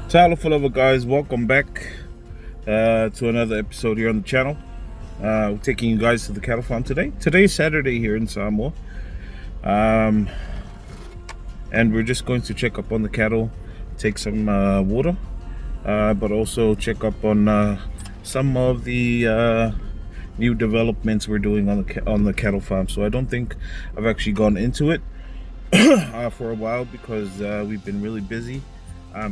Taro forever, guys. Welcome back to another episode here on the channel. We're taking you guys to the cattle farm today. Today's Saturday here in Samoa, and we're just going to check up on the cattle, take some water, but also check up on some of the new developments we're doing on the cattle farm. So I don't think I've actually gone into it for a while because we've been really busy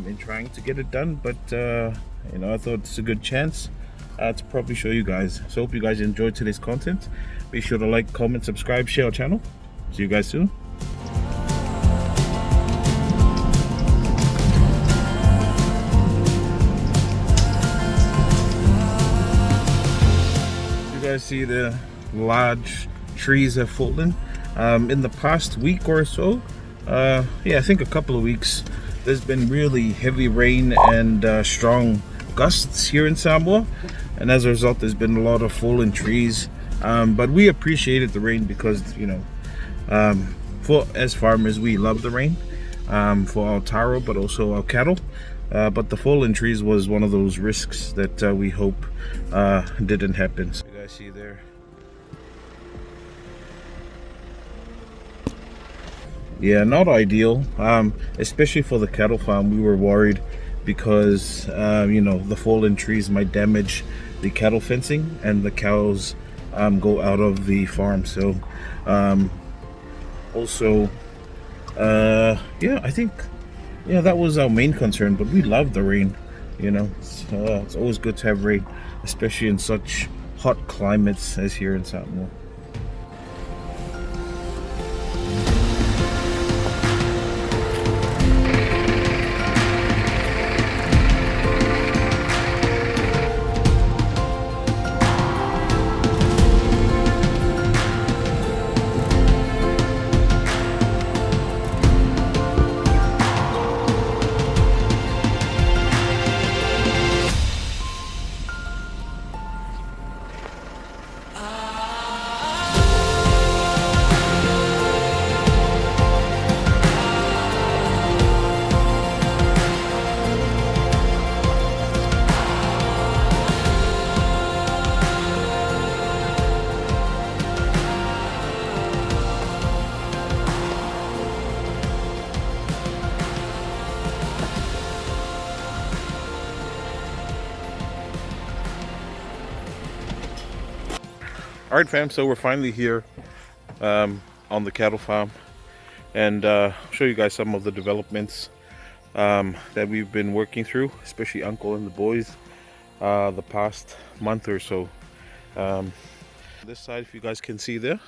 in trying to get it done, but I thought it's a good chance to probably show you guys. So hope you guys enjoyed today's content. Be sure to like, comment, subscribe, share our channel. See you guys soon. You guys see the large trees have fallen in the past week or so. I think a couple of weeks. There's been really heavy rain and strong gusts here in Samoa, and as a result there's been a lot of fallen trees, but we appreciated the rain because as farmers we love the rain for our taro but also our cattle, but the fallen trees was one of those risks that we hope didn't happen. So you guys see there, yeah, not ideal, especially for the cattle farm. We were worried because the fallen trees might damage the cattle fencing and the cows go out of the farm. So I think that was our main concern, but we love the rain. It's always good to have rain, especially in such hot climates as here in Samoa. All right, fam, so we're finally here on the cattle farm, and show you guys some of the developments that we've been working through, especially Uncle and the boys, the past month or so. This side, if you guys can see there,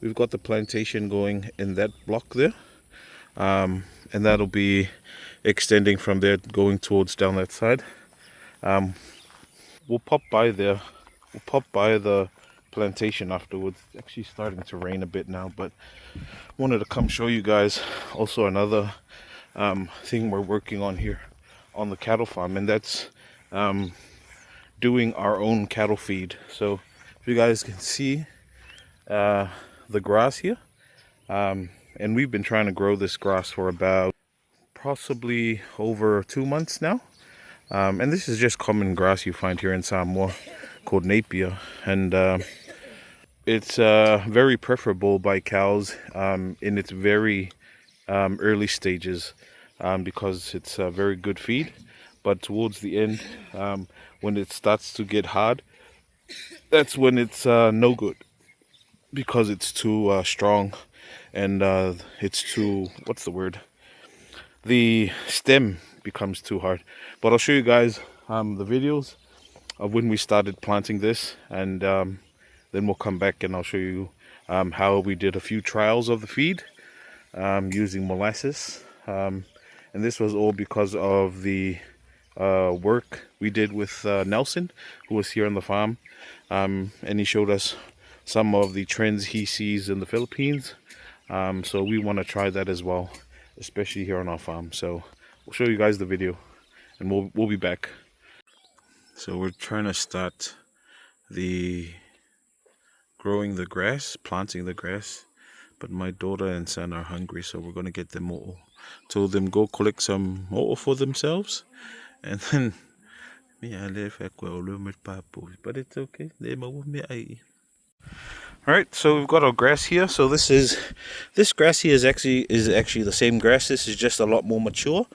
we've got the plantation going in that block there, and that'll be extending from there going towards down that side. We'll pop by there, we'll pop by the plantation afterwards. It's actually starting to rain a bit now, but wanted to come show you guys also another thing we're working on here on the cattle farm, and that's doing our own cattle feed. So if you guys can see the grass here, and we've been trying to grow this grass for about possibly over 2 months now, and this is just common grass you find here in Samoa called Napier, and it's very preferable by cows in its very early stages because it's a very good feed. But towards the end, when it starts to get hard, that's when it's no good, because it's too strong, and it's too, what's the word, the stem becomes too hard. But I'll show you guys the videos of when we started planting this, and then we'll come back and I'll show you how we did a few trials of the feed using molasses, and this was all because of the work we did with Nelson, who was here on the farm, and he showed us some of the trends he sees in the Philippines. So we want to try that as well, especially here on our farm. So we'll show you guys the video and we'll be back. So we're trying to start the growing the grass, planting the grass, but my daughter and son are hungry, so we're going to get them all told them go collect some water for themselves, and then but it's okay. Alright, so we've got our grass here. So this grass here is actually the same grass. This is just a lot more mature.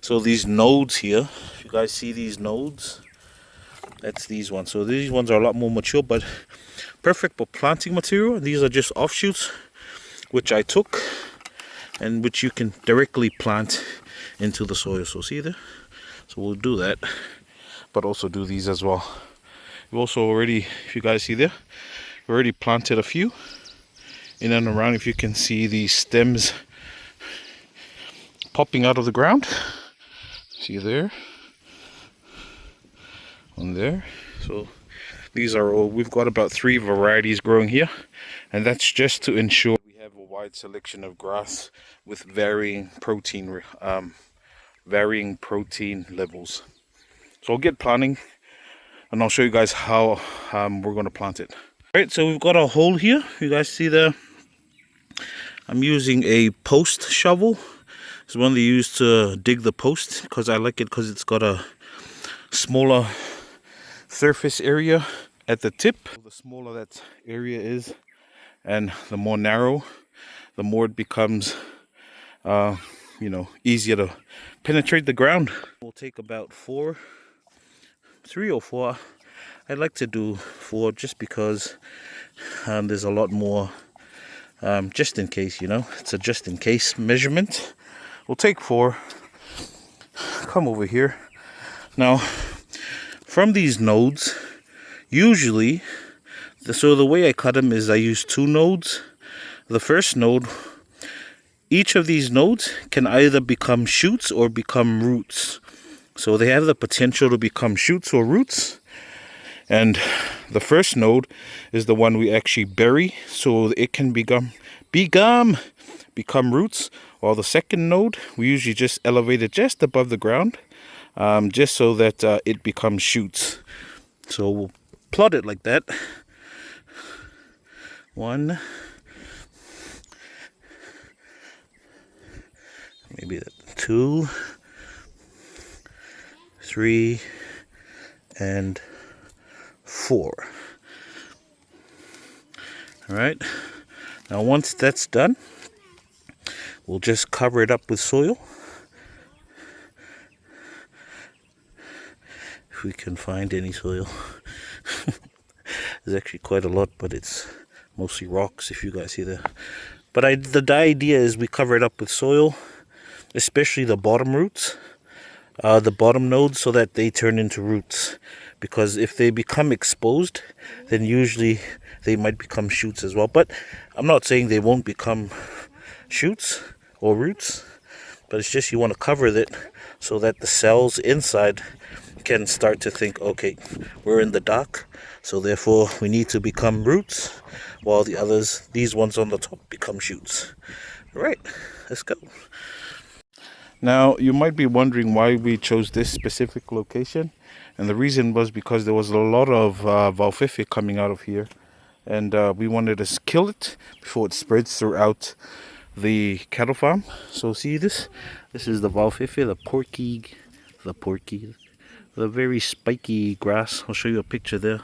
So these nodes here, if you guys see these nodes, that's these ones. So these ones are a lot more mature, but perfect for planting material. These are just offshoots which I took and which you can directly plant into the soil. So see there? So we'll do that, but also do these as well. We've also already, if you guys see there, we already planted a few in and around. If you can see these stems popping out of the ground, see there, on there. So these are all, we've got about 3 varieties growing here, and that's just to ensure we have a wide selection of grass with varying protein levels. So I'll get planting and I'll show you guys how we're going to plant it. Alright, so we've got a hole here. You guys see there? I'm using a post shovel. It's one they use to dig the post, because I like it because it's got a smaller surface area at the tip. The smaller that area is and the more narrow, the more it becomes easier to penetrate the ground. We'll take about 3 or 4. I'd like to do 4 just because there's a lot more, just in case, it's a just in case measurement. We'll take 4. Come over here. Now, from these nodes, usually, so the way I cut them is I use 2 nodes. The first node, each of these nodes can either become shoots or become roots. So they have the potential to become shoots or roots. And the first node is the one we actually bury, so it can become roots. While the second node, we usually just elevate it just above the ground, just so that it becomes shoots. So we'll plot it like that. 1, maybe 2, 3, and 4. Alright, now once that's done, we'll just cover it up with soil. If we can find any soil. There's actually quite a lot, but it's mostly rocks, if you guys see that. But the idea is we cover it up with soil, especially the bottom roots, the bottom nodes, so that they turn into roots. Because if they become exposed, then usually they might become shoots as well. But I'm not saying they won't become shoots or roots, but it's just you want to cover it so that the cells inside can start to think, okay, we're in the dark, so therefore we need to become roots, while the others, these ones on the top, become shoots. All right, let's go. Now, you might be wondering why we chose this specific location. And the reason was because there was a lot of Valfifi coming out of here. And we wanted to kill it before it spreads throughout the cattle farm. So see this? This is the Valfifi, the very spiky grass. I'll show you a picture there.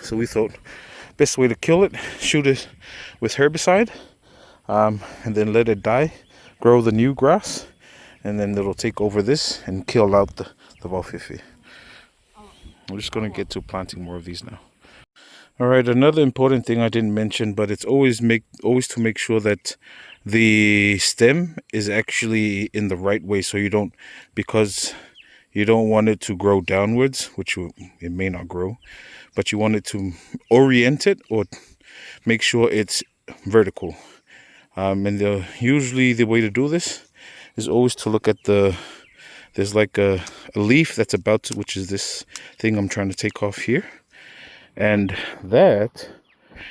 So we thought best way to kill it, shoot it with herbicide, and then let it die. Grow the new grass, and then it'll take over this and kill out the Valfifi. We're just going to get to planting more of these now. Alright, another important thing I didn't mention, but it's always to make sure that the stem is actually in the right way, so because you don't want it to grow downwards, which it may not grow, but you want it to orient it or make sure it's vertical. And usually the way to do this is always to look at there's like a leaf that's about to, which is this thing I'm trying to take off here. And that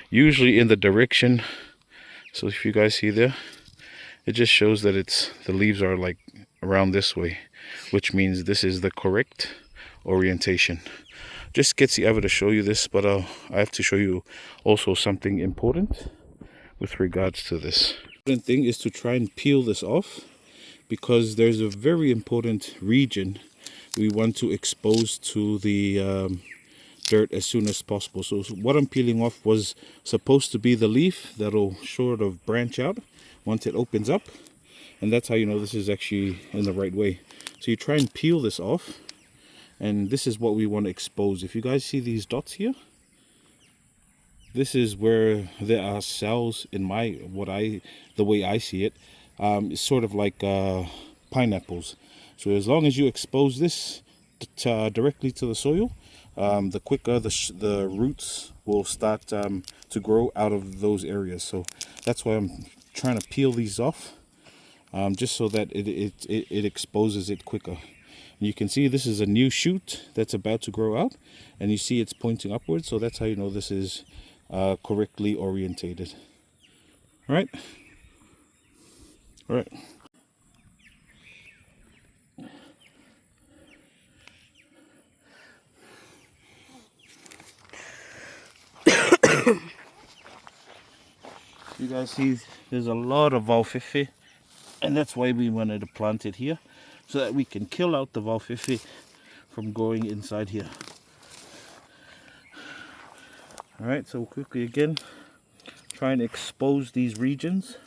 usually in the direction, so if you guys see there, it just shows that the leaves are like around this way, which means this is the correct orientation. Just gets the other to show you this, but I have to show you also something important with regards to this. important thing is to try and peel this off, because there's a very important region we want to expose to the dirt as soon as possible. So what I'm peeling off was supposed to be the leaf that'll sort of branch out once it opens up, and that's how you know this is actually in the right way. So you try and peel this off, and this is what we want to expose. If you guys see these dots here, this is where there are cells in the way I see it. It's sort of like pineapples. So as long as you expose this directly to the soil, the quicker the roots will start to grow out of those areas. So that's why I'm trying to peel these off, just so that it exposes it quicker. And you can see this is a new shoot that's about to grow out, and you see it's pointing upwards. So that's how you know this is correctly orientated. All right. All right. You guys see there's a lot of varieties, and that's why we wanted to plant it here, so that we can kill out the varieties from growing inside here. All right, so quickly again, try and expose these regions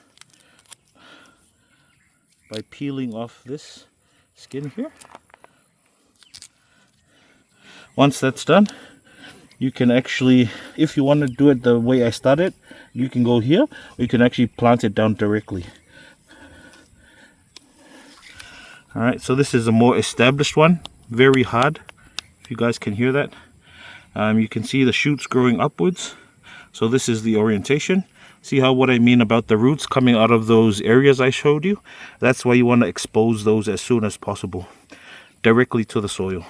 by peeling off this skin here. Once that's done, you can actually, if you want to do it the way I started, you can go here, or you can actually plant it down directly. All right, so this is a more established one, very hard, if you guys can hear that. You can see the shoots growing upwards. So this is the orientation. See what I mean about the roots coming out of those areas I showed you? That's why you want to expose those as soon as possible, directly to the soil.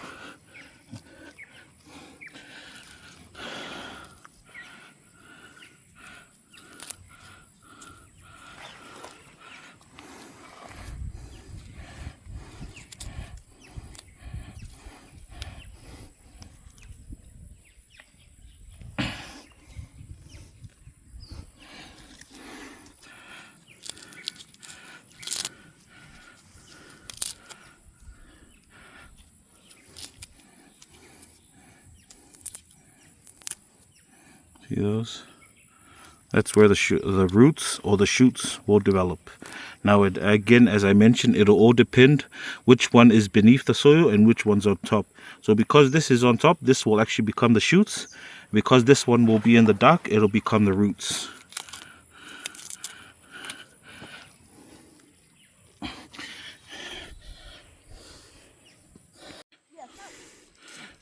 See those? That's where the roots or the shoots will develop. Now, again, as I mentioned, it'll all depend which one is beneath the soil and which one's on top. So because this is on top, this will actually become the shoots. Because this one will be in the dark, it'll become the roots.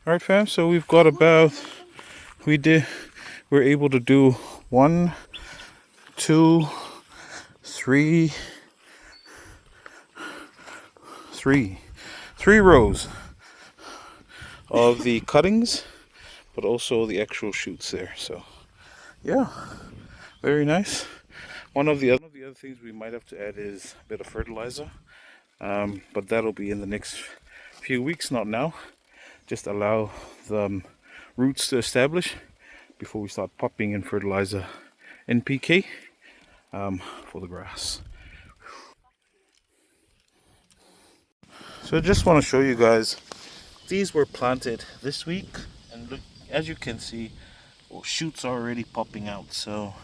All right, fam, so we've got about, we're able to do 1, 2, 3 rows of the cuttings, but also the actual shoots there. So yeah, very nice. One of the other things we might have to add is a bit of fertilizer, but that'll be in the next few weeks, not now. Just allow the roots to establish before we start popping in fertilizer, NPK, for the grass. So I just want to show you guys, these were planted this week, and look, as you can see, shoots are already popping out. So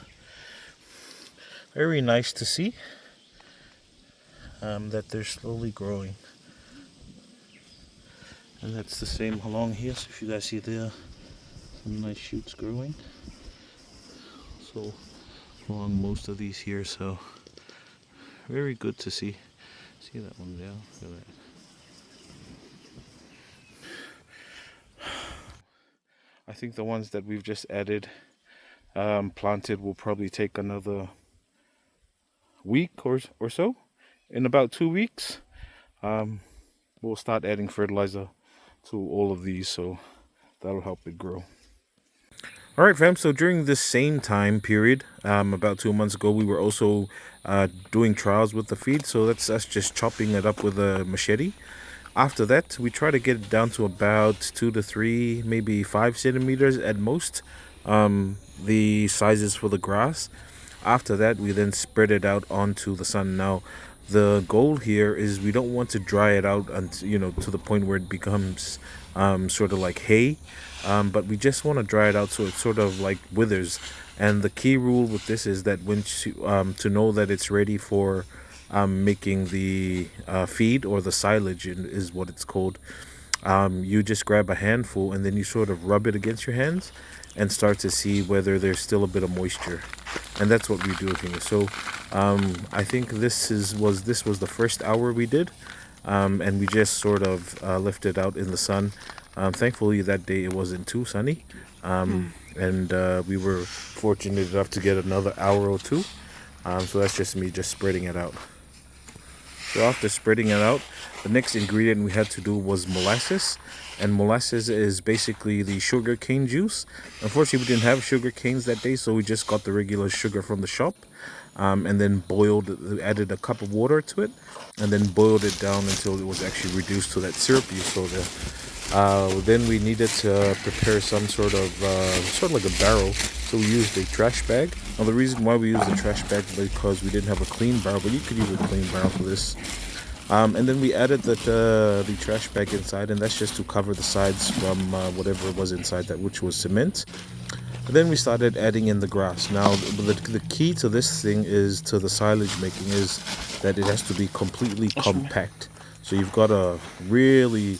very nice to see that they're slowly growing. And that's the same along here. So if you guys see there, some nice shoots growing. So along most of these here, so very good to see. See that one there? Look at that. I think the ones that we've just added, planted, will probably take another week or so. In about 2 weeks, we'll start adding fertilizer to all of these, so that'll help it grow. All right, fam, so during this same time period, about 2 months ago, we were also doing trials with the feed. So that's us just chopping it up with a machete. After that, we try to get it down to about 2 to 3, maybe 5 centimeters at most, the sizes for the grass. After that, we then spread it out onto the sun. Now, the goal here is we don't want to dry it out until, to the point where it becomes sort of like hay, but we just want to dry it out so it sort of like withers. And the key rule with this is that to know that it's ready for making the feed, or the silage is what it's called. You just grab a handful and then you sort of rub it against your hands and start to see whether there's still a bit of moisture, and that's what we do here. So I think this was the first hour we did, and we just sort of left it out in the sun. Thankfully that day it wasn't too sunny, and we were fortunate enough to get another hour or two. So that's just me just spreading it out. So after spreading it out, the next ingredient we had to do was molasses. And molasses is basically the sugar cane juice. Unfortunately, we didn't have sugar canes that day, so we just got the regular sugar from the shop. And then added a cup of water to it, and then boiled it down until it was actually reduced to that syrup you saw there. Then we needed to prepare some sort of like a barrel, so we used a trash bag. Now the reason why we used a trash bag is because we didn't have a clean barrel, but you could use a clean barrel for this. And then we added the trash bag inside, and that's just to cover the sides from whatever was inside that, which was cement. And then we started adding in the grass. Now the key to this thing is, to the silage making, is that it has to be completely compact. So you've got to really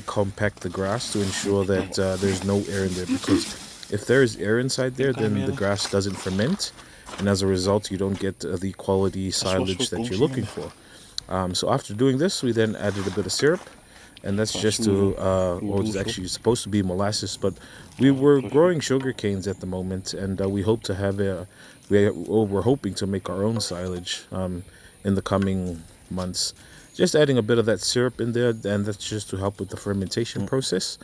compact the grass to ensure that there's no air in there, because if there is air inside there, then the grass doesn't ferment, and as a result you don't get the quality silage that you're looking for. So after doing this, we then added a bit of syrup, and that's just to it's actually supposed to be molasses, but we were growing sugar canes at the moment, and we hope to have we're hoping to make our own silage in the coming months. Just adding a bit of that syrup in there, and that's just to help with the fermentation process.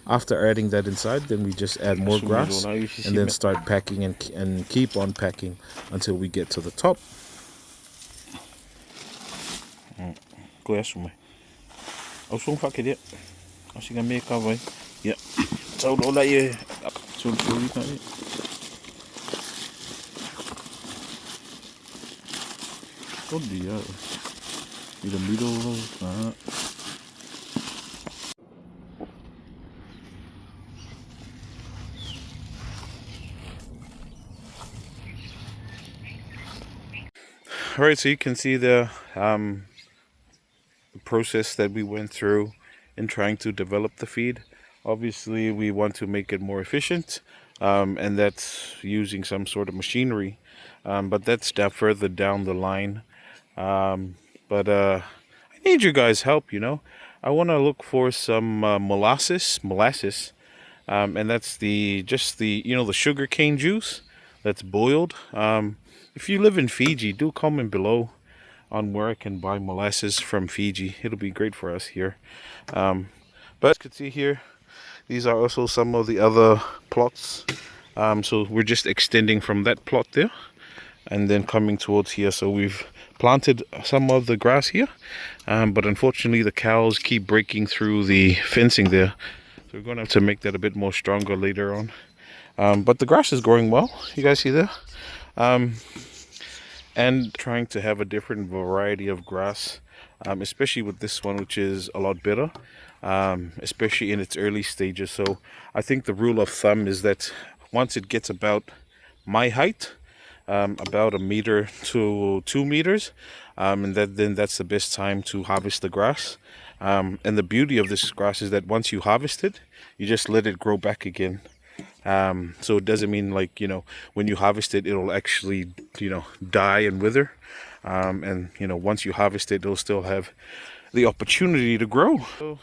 After adding that inside, then we just add more grass and then start packing and keep on packing until we get to the top. All right, so you can see the process that we went through in trying to develop the feed. Obviously, we want to make it more efficient, and that's using some sort of machinery, but that's further down the line. But I need you guys' help. I want to look for some molasses, and that's the sugar cane juice that's boiled. If you live in Fiji, do comment below on where I can buy molasses from Fiji. It'll be great for us here. But as you can see here, these are also some of the other plots. So we're just extending from that plot there and then coming towards here. So we've planted some of the grass here, but unfortunately the cows keep breaking through the fencing there. So we're going to have to make that a bit more stronger later on. But the grass is growing well. You guys see there? And trying to have a different variety of grass, especially with this one, which is a lot better, especially in its early stages. So I think the rule of thumb is that once it gets about my height, about 1 meter to 2 meters, and then that's the best time to harvest the grass. And the beauty of this grass is that once you harvest it, you just let it grow back again. So it doesn't mean like, when you harvest it, it'll actually, die and wither. And, once you harvest it, it'll still have the opportunity to grow. So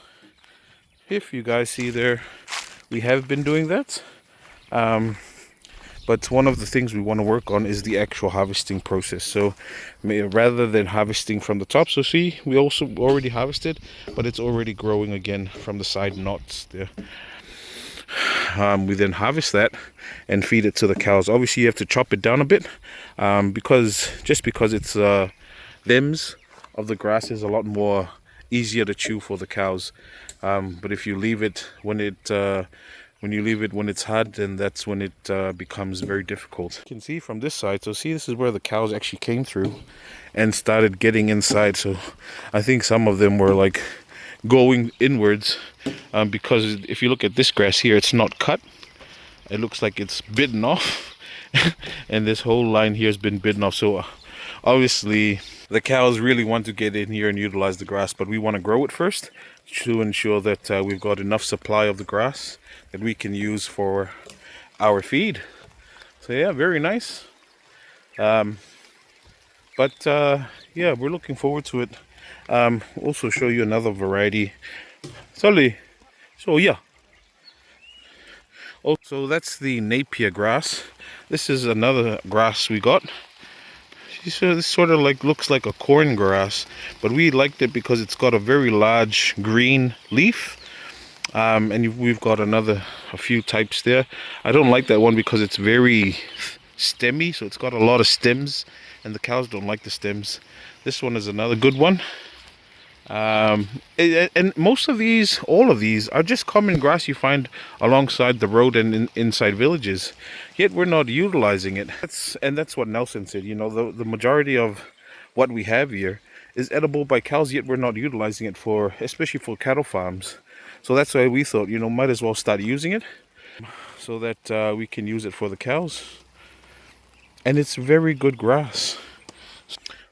if you guys see there, we have been doing that. But one of the things we want to work on is the actual harvesting process. So rather than harvesting from the top, so see, we also already harvested, but it's already growing again from the side knots there. We then harvest that and feed it to the cows. Obviously you have to chop it down a bit, because it's limbs of the grass is a lot more easier to chew for the cows. But if you leave it when when you leave it when it's hard, then that's when it becomes very difficult. You can see from this side, so see, this is where the cows actually came through and started getting inside. So I think some of them were like going inwards, because if you look at this grass here, it's not cut. It looks like it's bitten off. And this whole line here has been bitten off. So obviously the cows really want to get in here and utilize the grass, but we want to grow it first to ensure that we've got enough supply of the grass that we can use for our feed. So yeah, very nice. Yeah, we're looking forward to it. Also show you another variety. Sorry. So yeah. Oh, so that's the Napier grass. This is another grass we got. So this sort of like looks like a corn grass, but we liked it because it's got a very large green leaf. And we've got a few types there. I don't like that one because it's very stemmy, so it's got a lot of stems, and the cows don't like the stems. This one is another good one. And most of these, all of these, are just common grass you find alongside the road and inside villages. Yet we're not utilizing it. That's what Nelson said. You know, the majority of what we have here is edible by cows. Yet we're not utilizing it especially for cattle farms. So that's why we thought, you know, might as well start using it so that we can use it for the cows. And it's very good grass.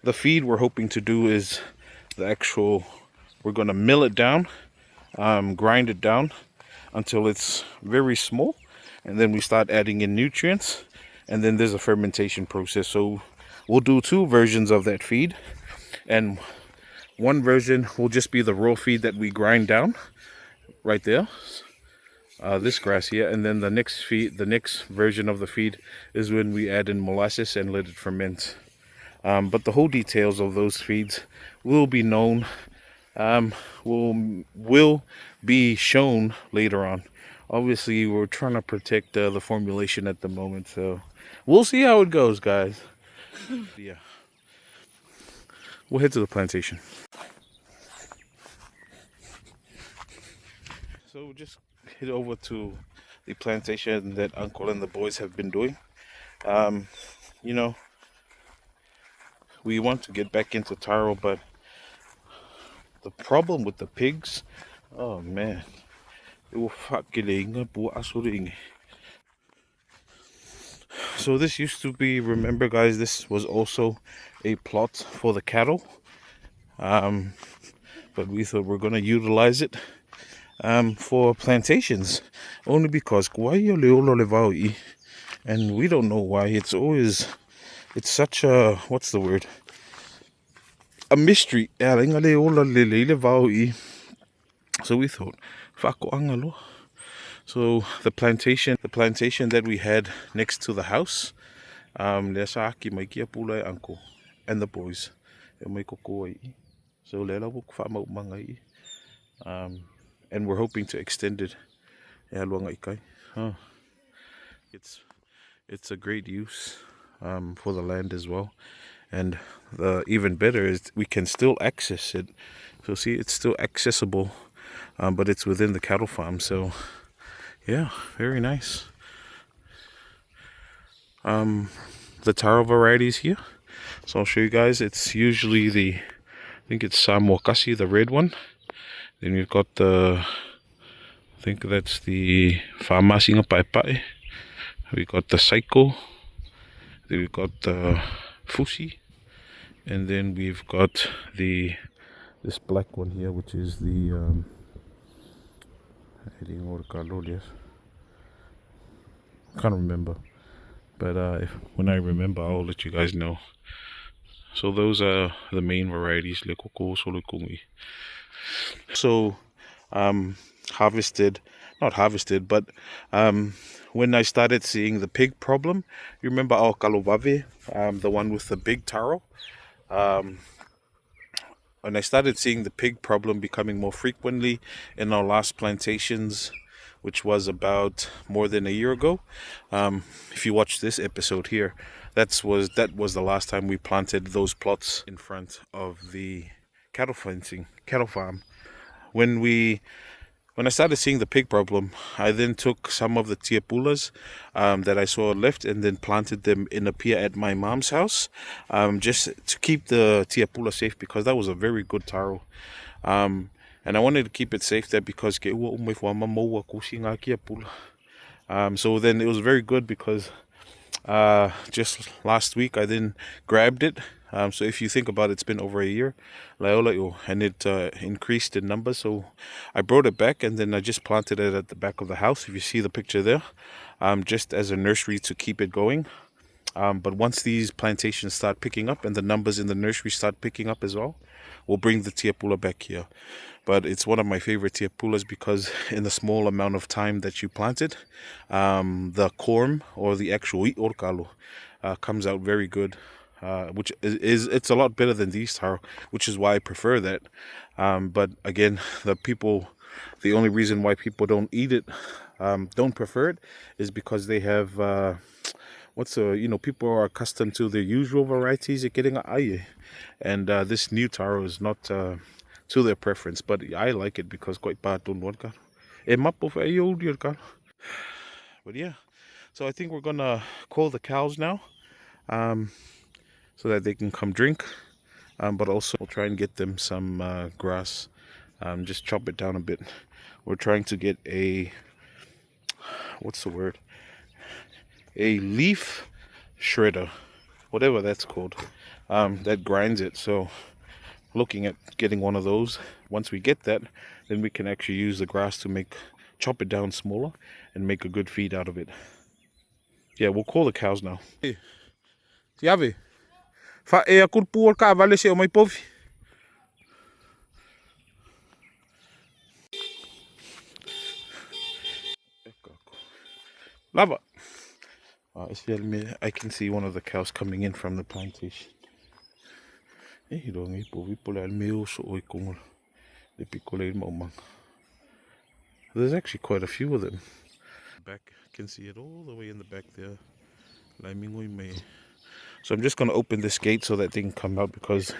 The feed we're hoping to do is we're going to mill it down, grind it down until it's very small, and then we start adding in nutrients, and then there's a fermentation process. So we'll do 2 versions of that feed, and one version will just be the raw feed that we grind down right there, this grass here, and then the next version of the feed is when we add in molasses and let it ferment. But the whole details of those feeds will be known, will be shown later on. Obviously, we're trying to protect the formulation at the moment, so we'll see how it goes, guys. Yeah, we'll head to the plantation. So we'll just head over to the plantation that Uncle and the boys have been doing. You know, we want to get back into Taro, but the problem with the pigs, oh man, so this used to be, remember guys, this was also a plot for the cattle, but we thought we're going to utilize it for plantations, only because and we don't know why. It's such a, what's the word, a mystery. So we thought, so the plantation that we had next to the house, and the boys, and we're hoping to extend it. It's a great use for the land as well, and the even better is we can still access it. So see, it's still accessible, but it's within the cattle farm. So yeah, very nice. The Taro varieties here, so I'll show you guys. It's usually I think it's Samoa, the red one. Then we've got I think that's the Whamasinga Paipai. We got the Saiko. Then we've got the Fusi. And then we've got this black one here, which is the can't remember. But when I remember, I'll let you guys know. So those are the main varieties. So not harvested, but when I started seeing the pig problem, you remember our Kalobave, the one with the big taro, and I started seeing the pig problem becoming more frequently in our last plantations, which was about more than a year ago. If you watch this episode here, that was the last time we planted those plots in front of the cattle farm. When we When I started seeing the pig problem, I then took some of the tiapulas that I saw left and then planted them in a pier at my mom's house, just to keep the tiapula safe, because that was a very good taro. And I wanted to keep it safe there because so then it was very good because just last week I then grabbed it. So if you think about it, it's been over a year, and it increased in numbers. So I brought it back and then I just planted it at the back of the house. If you see the picture there, just as a nursery to keep it going. But once these plantations start picking up and the numbers in the nursery start picking up as well, we'll bring the tiapula back here. But it's one of my favorite tiapulas because in the small amount of time that you plant it, the corm or the actual orkalo comes out very good, which is it's a lot better than these taro, which is why I prefer that. But again, the only reason why people don't eat it, don't prefer it, is because they have people are accustomed to their usual varieties of getting aye, and this new taro is not to their preference, but I like it because quite bad don't want. But yeah, so I think we're gonna call the cows now, so that they can come drink, but also we'll try and get them some grass, just chop it down a bit. We're trying to get a leaf shredder, whatever that's called, that grinds it. So looking at getting one of those. Once we get that, then we can actually use the grass to chop it down smaller and make a good feed out of it. Yeah, we'll call the cows now. Tiave, fa e akurpu or ka vale se o mai povi. Lava. I can see one of the cows coming in from the plantation. There's actually quite a few of them. Back, I can see it all the way in the back there. So I'm just going to open this gate so that they can come out, because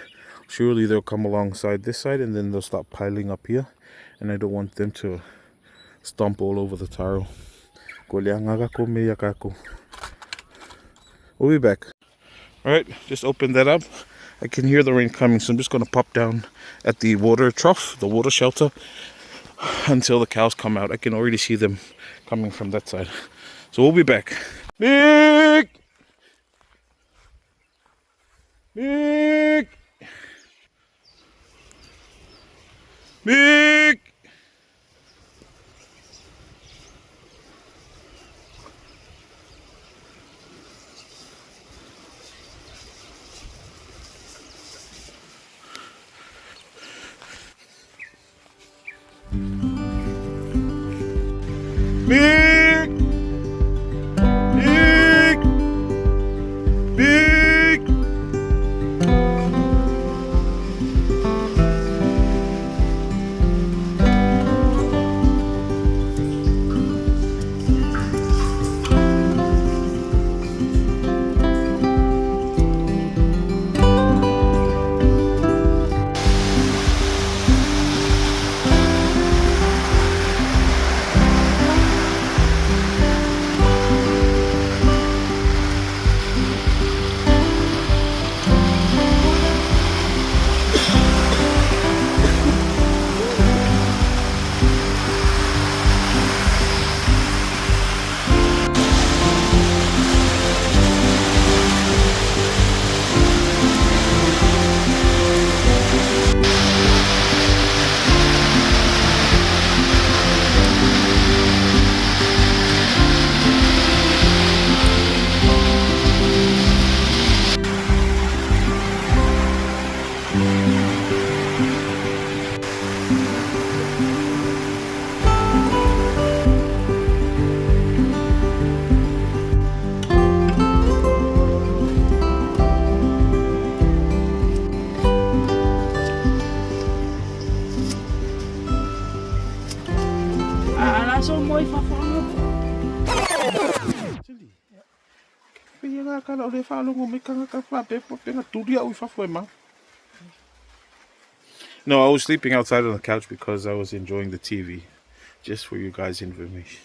surely they'll come alongside this side and then they'll start piling up here, and I don't want them to stomp all over the taro. We'll be back. Alright, just open that up. I can hear the rain coming, so I'm just going to pop down at the water trough, the water shelter, until the cows come out. I can already see them coming from that side. So we'll be back. Big! Big! Big! Big! Big! Big! No, I was sleeping outside on the couch because I was enjoying the TV. just for you guys' information.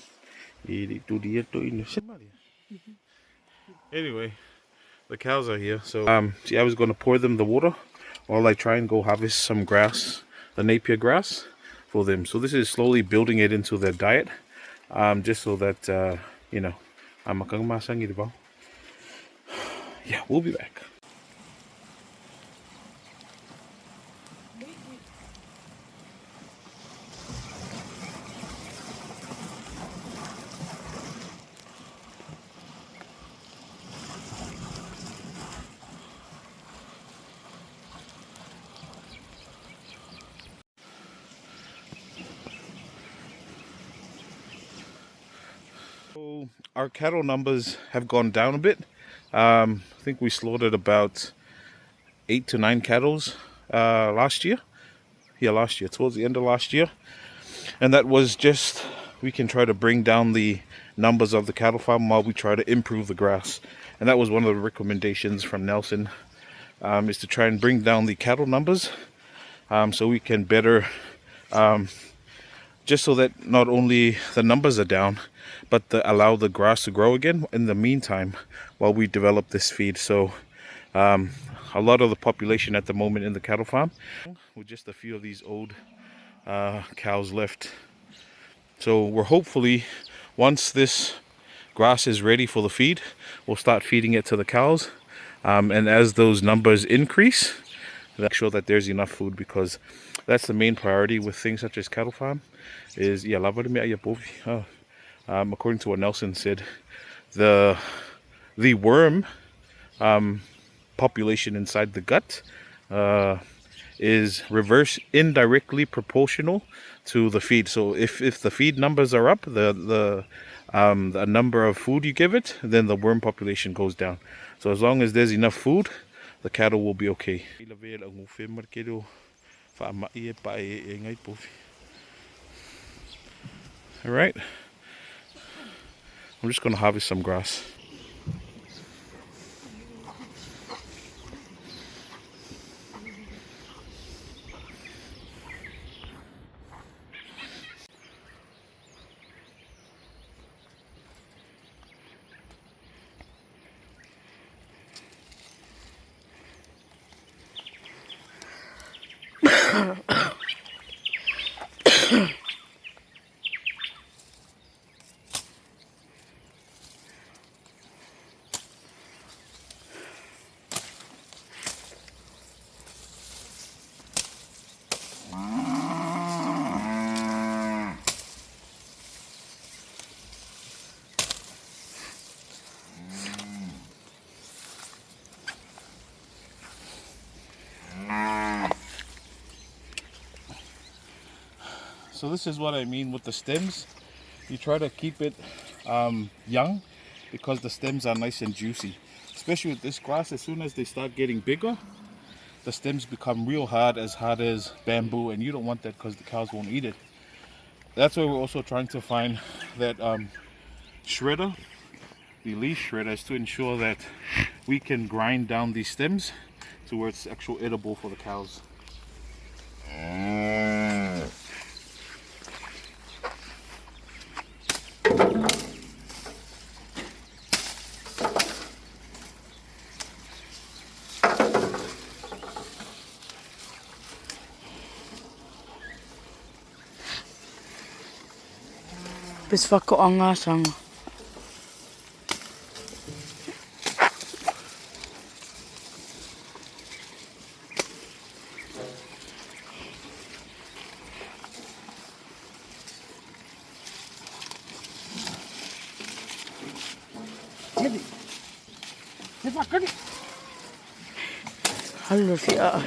Anyway, the cows are here, so see, I was going to pour them the water while I try and go harvest some grass, the Napier grass, for them. So this is slowly building it into their diet, just so that you know, yeah, we'll be back. So our cattle numbers have gone down a bit. I think we slaughtered about 8 to 9 cattle last year. Yeah, last year, towards the end of last year. And that was just, we can try to bring down the numbers of the cattle farm while we try to improve the grass. And that was one of the recommendations from Nelson, is to try and bring down the cattle numbers, so we can better, just so that not only the numbers are down, but allow the grass to grow again in the meantime while we develop this feed. So a lot of the population at the moment in the cattle farm, with just a few of these old cows left. So we're hopefully, once this grass is ready for the feed, we'll start feeding it to the cows, and as those numbers increase, make sure that there's enough food, because that's the main priority with things such as cattle farm. Is according to what Nelson said, the worm population inside the gut is reverse indirectly proportional to the feed. So if the feed numbers are up, the number of food you give it, then the worm population goes down. So as long as there's enough food, the cattle will be okay. All right, I'm just going to harvest some grass. So this is what I mean with the stems. You try to keep it young, because the stems are nice and juicy. Especially with this grass, as soon as they start getting bigger, the stems become real hard as bamboo, and you don't want that because the cows won't eat it. That's why we're also trying to find that shredder, the leaf shredders, to ensure that we can grind down these stems to where it's actually edible for the cows. Bis whakaongasanga. Hallo si ai.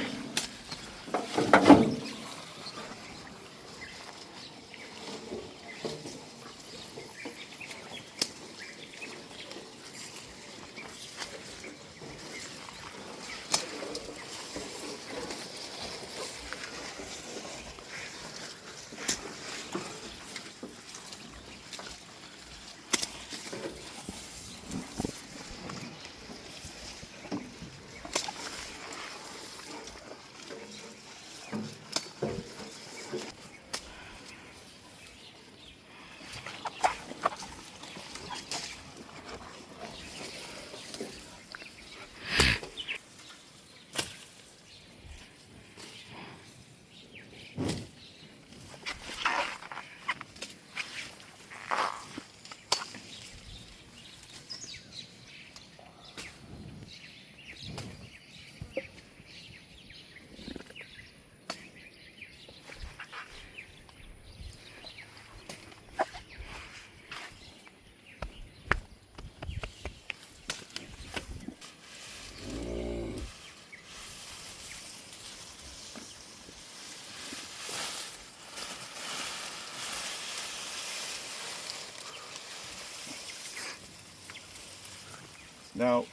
Now,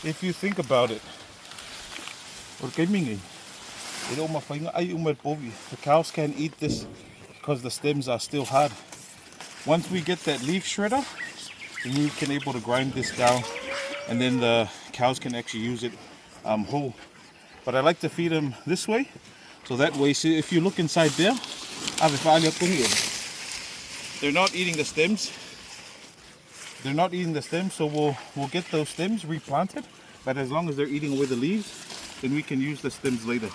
if you think about it, the cows can't eat this because the stems are still hard. Once we get that leaf shredder, then we can able to grind this down, and then the cows can actually use it whole. But I like to feed them this way, so that way, see, if you look inside there, they're not eating the stems. They're not eating the stems, so we'll get those stems replanted. But as long as they're eating away the leaves, then we can use the stems later.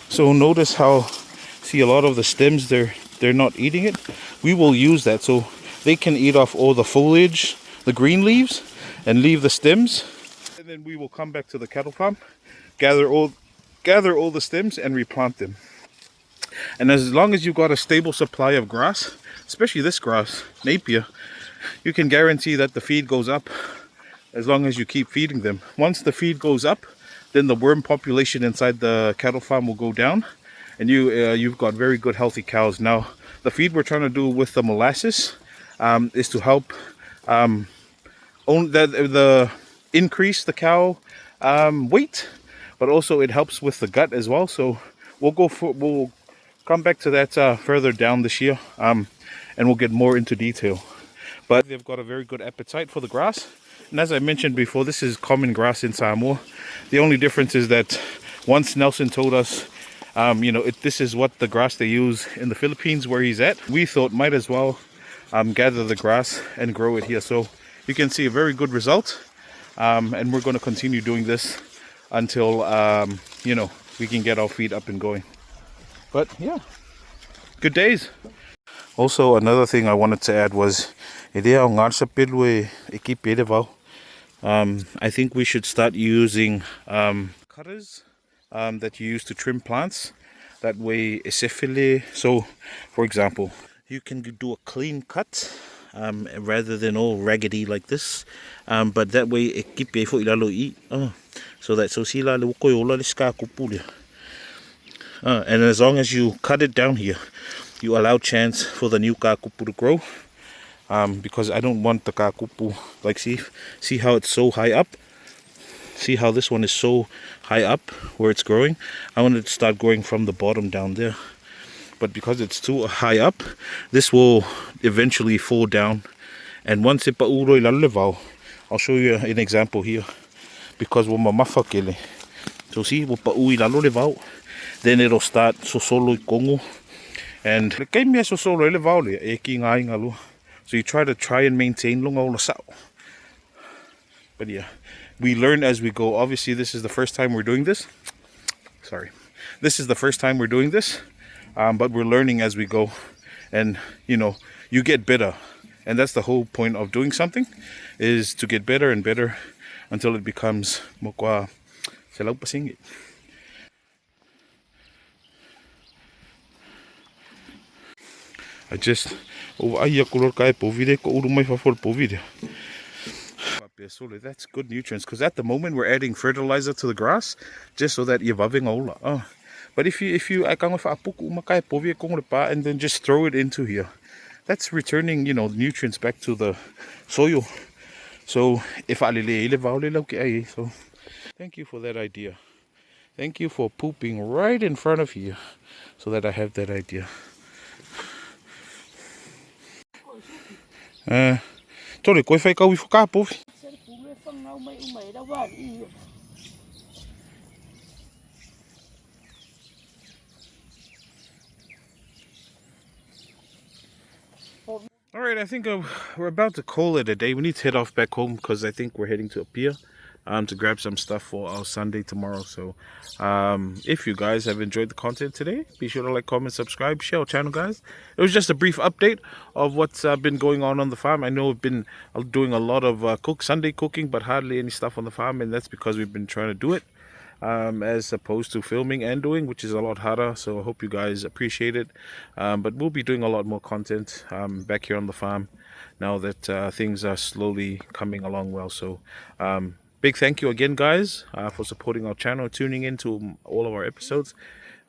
So notice how, see, a lot of the stems, they're not eating it. We will use that so they can eat off all the foliage, the green leaves, and leave the stems. And then we will come back to the cattle farm, gather all the stems and replant them. And as long as you've got a stable supply of grass, especially this grass, Napier, you can guarantee that the feed goes up as long as you keep feeding them. Once the feed goes up, then the worm population inside the cattle farm will go down, and you've got very good healthy cows. Now, the feed we're trying to do with the molasses is to help increase the cow weight, but also it helps with the gut as well. So we'll come back to that further down this year, and we'll get more into detail. But they've got a very good appetite for the grass. And as I mentioned before, this is common grass in Samoa. The only difference is that once Nelson told us, this is what the grass they use in the Philippines where he's at, we thought might as well gather the grass and grow it here. So you can see a very good result. And we're going to continue doing this until, we can get our feet up and going. But yeah, good days. Also, another thing I wanted to add was, I think we should start using cutters that you use to trim plants. That way, so for example, you can do a clean cut rather than all raggedy like this. But that way, and as long as you cut it down here, you allow chance for the new kakupu to grow. Because I don't want the kakupu, like see how it's so high up? See how this one is so high up where it's growing? I want it to start growing from the bottom down there. But because it's too high up, this will eventually fall down. And once it pauroi lalevao, I'll show you an example here. Because we'll mamafakele. So see, we'll paui lalevao. Then it'll start sosolo kongo. And sosolo elevao le eki ngai ngalu. So you try and maintain long all the. But yeah, we learn as we go. Obviously, this is the first time we're doing this. This is the first time we're doing this. But we're learning as we go. And, you get better. And that's the whole point of doing something, is to get better and better until it becomes mokwa selaupasingit. That's good nutrients, because at the moment we're adding fertilizer to the grass just so that you're bubbling all. But if you and then just throw it into here, that's returning nutrients back to the soil. So if so thank you for that idea. Thank you for pooping right in front of you so that I have that idea. Tore, koe whai kau I whakapo. Alright, I think we're about to call it a day. We need to head off back home because I think we're heading to Napier to grab some stuff for our Sunday tomorrow. So if you guys have enjoyed the content today, be sure to like, comment, subscribe, share our channel, guys. It was just a brief update of what's been going on the farm. I know we've been doing a lot of Sunday cooking, but hardly any stuff on the farm, and that's because we've been trying to do it as opposed to filming and doing, which is a lot harder. So I hope you guys appreciate it, but we'll be doing a lot more content back here on the farm now that things are slowly coming along well. So big thank you again, guys, for supporting our channel, tuning into all of our episodes.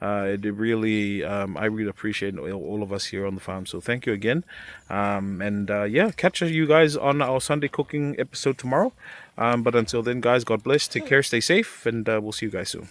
It really, I really appreciate all of us here on the farm. So thank you again. Yeah, catch you guys on our Sunday cooking episode tomorrow. But until then, guys, God bless. Take care, stay safe, and we'll see you guys soon.